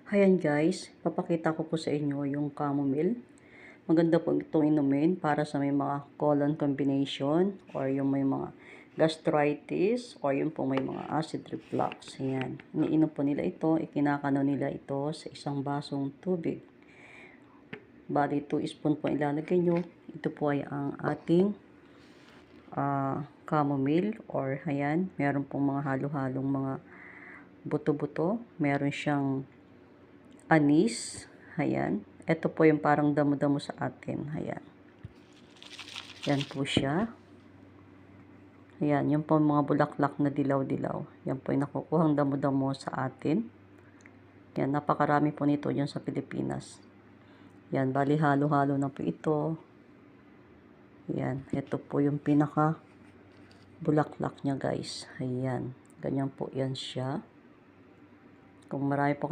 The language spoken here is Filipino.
Ayan guys, papakita ko po sa inyo yung chamomile. Maganda po itong inumin para sa may mga colon combination or yung may mga gastritis or yung po may mga acid reflux. Ayan, iniinom po nila ito, ikinakano nila ito sa isang basong tubig. Bali 2 spoon po ilalagay nyo. Ito po ay ang ating chamomile or ayan, meron pong mga halo-halong mga buto-buto. Meron siyang anis. Ayan. Ito po yung parang damo-damo sa atin. Ayan. Yan po siya. Ayan. Yung po mga bulaklak na dilaw-dilaw. Yan po yung nakukuhang damo-damo sa atin. Yan. Napakarami po nito dyan sa Pilipinas. Yan. Bali halo-halo na po ito. Ayan. Ito po yung pinaka bulaklak niya guys. Ayan. Ganyan po yan siya. Kung marami po